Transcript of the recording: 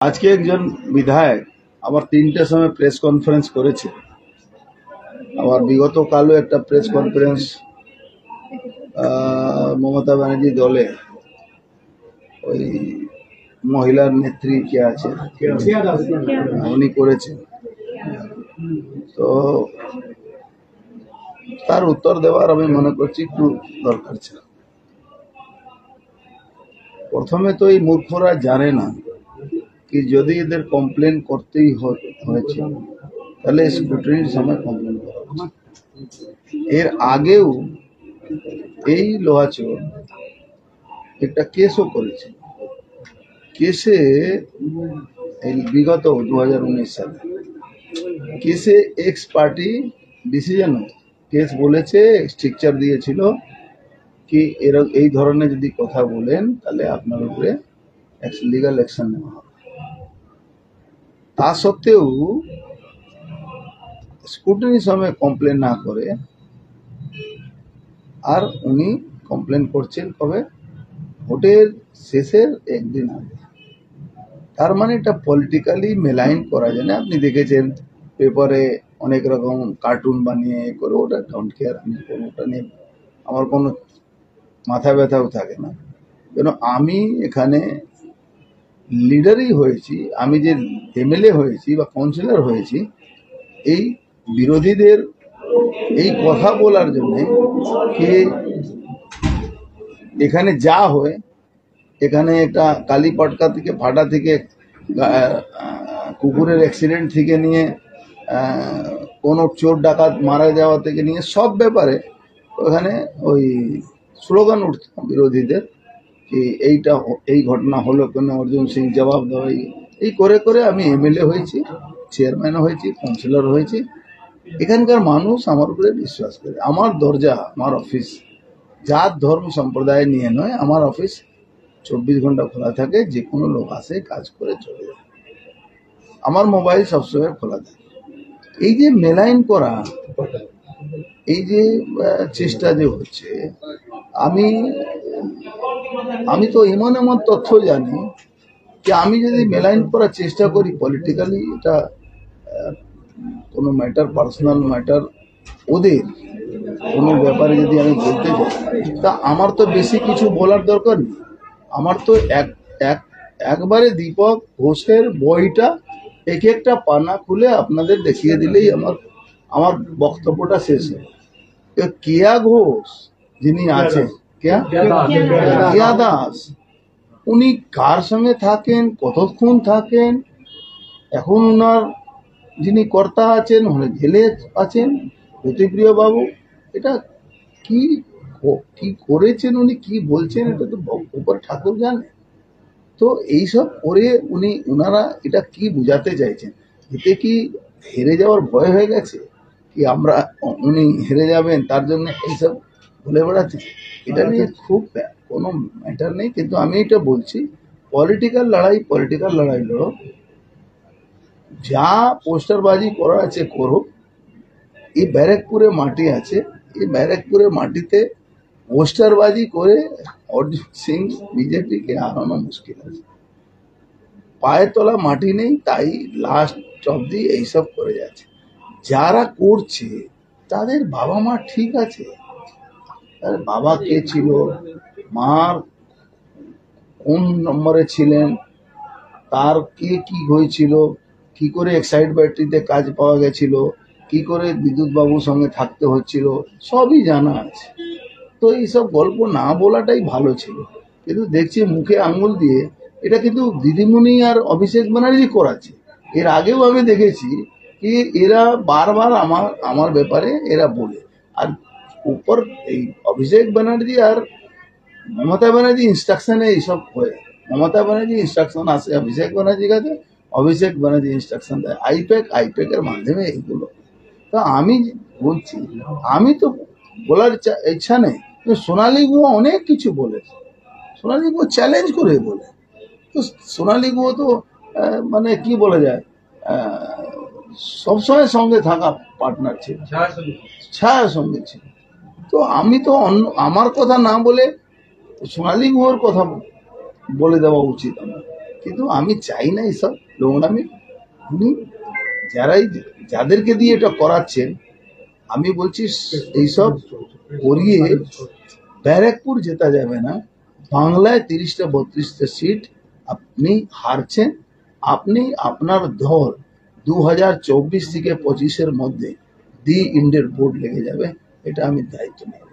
আজকে একজন বিধায়ক আবার ৩টার সময় প্রেস কনফারেন্স করেছে। আবার বিগত কালও একটা প্রেস কনফারেন্স মমতা ব্যানার্জি দলে ওই মহিলার নেত্রী কে আছে উনি করেছেন। তো তার উত্তর দেওয়ার আমি মনে করছি একটু দরকার ছিল। প্রথমে তো এই মূর্খরা জানে না কি যদি এদের কমপ্লেন করতেই হয়েছে তাহলে স্ক্রুটিনির সময় কমপ্লেন করা উচিত। এর আগেও এই লোহাচোর একটা কেসও করেছে। কেসে বিগত 2019 সালে কেসে এক্স পার্টি ডিসিশন কেস বলেছে, স্ট্রিকচার দিয়েছিল কি এই ধরনের যদি কথা বলেন তাহলে আপনার উপরে লিগাল অ্যাকশন নেওয়া হবে। তা সত্ত্বেও স্ক্রুটিনির সময় কমপ্লেন না করে আর উনি কমপ্লেন করছেন কবে? ভোটের শেষের একদিন আগে। তার মানে এটা পলিটিক্যালি মেলাইন করা যায় না। আপনি দেখেছেন পেপারে অনেক রকম কার্টুন বানিয়ে করে, ওটা ডোন্ট কেয়ার, আমি ওটা নিয়ে আমার কোনো মাথা ব্যথাও থাকে না। কেন আমি এখানে লিডারই হয়েছি, আমি যে এমএলএ হয়েছি বা কাউন্সিলর হয়েছি এই বিরোধীদের এই কথা বলার জন্যে কি এখানে যা হয়, এখানে একটা কালীপটকা থেকে ফাটা থেকে কুকুরের অ্যাক্সিডেন্ট থেকে নিয়ে কোনো চোর ডাকাত মারা যাওয়া থেকে নিয়ে সব ব্যাপারে ওখানে ওই স্লোগান উঠত বিরোধীদের কি এই ঘটনা হলো কেন, অর্জুন সিং জবাব দেওয়া। এই করে করে আমি এমএলএ হয়েছি, চেয়ারম্যানও হয়েছি, কাউন্সিলর হয়েছি। এখানকার মানুষ আমার উপরে বিশ্বাস করে। আমার দরজা, আমার অফিস জাত ধর্ম সম্প্রদায় নিয়ে নয়, আমার অফিস 24 ঘন্টা খোলা থাকে। যে কোনো লোক আসে, কাজ করে চলে যায়। আমার মোবাইল সবসময় খোলা থাকে। এই যে মেলাইন করা, এই যে চেষ্টা যে হচ্ছে, আমি তো এমন এমন তথ্য জানি যে আমি যদি মেলাইন করার চেষ্টা করি পলিটিক্যালি, এটা কোনো ম্যাটার, পার্সোনাল ম্যাটার, ওদের কোনো ব্যাপারে যদি আমি বলতে যাই তা আমার তো বেশি কিছু বলার দরকার নেই। আমার তো একবারে দীপক ঘোষের বইটা এক একটা পানা খুলে আপনাদের দেখিয়ে দিলেই আমার বক্তব্যটা শেষ হয়। কেয়া ঘোষ যিনি আছেন, কেয়া দাস, উনি কার সঙ্গে থাকেন, কতক্ষণ থাকেন, এখন ওনার যিনি কর্তা আছেন জেলে আছেন জ্যোতিপ্রিয় বাবু, এটা কি কি করেছেন উনি, কি বলছেন, এটা তো উপর ঠাকুর জানে। তো এইসব করে ওনারা এটা কি বুঝাতে চাইছেন? এতে কি হেরে যাওয়ার ভয় হয়ে গেছে কি উনি হেরে যাবেন তার জন্য এইসব বলে বেড়াচ্ছেন? এটা নিয়ে খুব কোনো ম্যাটার নেই। কিন্তু আমি এটা বলছি, পলিটিক্যাল লড়াই লড়ো, যা পোস্টারবাজি করা আছে করো। এই ব্যারাকপুরে মাটি আছে, এই ব্যারাকপুরে মাটিতে পোস্টারবাজি করে অর্জুন সিং বিজেপিকে হারানো মুশকিল আছে। পায়ে তোলা মাটি নেই, তাই লাস্ট অব্দি এইসব করে যাচ্ছে। যারা করছে তাদের বাবা মা ঠিক আছে, তার বাবা কে ছিল, মার কোন নম্বরে ছিলেন, তার কে কি হয়েছিল, কি করে এক্সাইড ব্যাটারিতে কাজ পাওয়া গেছিল, কি করে বিদ্যুৎ বাবুর সঙ্গে থাকতে হচ্ছিল, সবই জানা আছে। তো এইসব গল্প না বলাটাই ভালো ছিল। কিন্তু দেখছি মুখে আঙুল দিয়ে এটা কিন্তু দিদিমণি আর অভিষেক ব্যানার্জি করাচ্ছে। এর আগেও আমি দেখেছি কি এরা বারবার আমার ব্যাপারে এরা বলে, আর উপর এই অভিষেক ব্যানার্জি আর মমতা ব্যানার্জি ইনস্ট্রাকশনে এইসব হয়। মমতা ব্যানার্জি ইনস্ট্রাকশন আসে অভিষেক ব্যানার্জির কাছে, অভিষেক ব্যানার্জি ইনস্ট্রাকশন দেয় আইপ্যাকের মাধ্যমে এইগুলো। তো আমি বলছি, আমি তো বলার ইচ্ছা নেই, সোনালী গুহ অনেক কিছু বলেছে, সোনালী গুহ চ্যালেঞ্জ করে বলে। তো সোনালী গুহ তো মানে কি বলা যায়, সবসময় সঙ্গে থাকা পার্টনার ছিল, ছায়া সঙ্গে ছিল। তো আমি তো আমার কথা না বলে সোনালী গুহর কথা বলে দেওয়া উচিত আমার। কিন্তু আমি চাই না এইসব নোংরামি। উনি যাদেরকে দিয়ে এটা করাচ্ছেন, আমি বলছি এইসব করিয়ে ব্যারাকপুর জেতা যাবে না। বাংলায় 30টা 32টা সিট আপনি হারছেন। আপনি আপনার দল 2024 থেকে 25-এর মধ্যে দি ইন্ডিয়ার বোর্ড লেগে যাবে, এটা আমি দায়িত্ব নেব।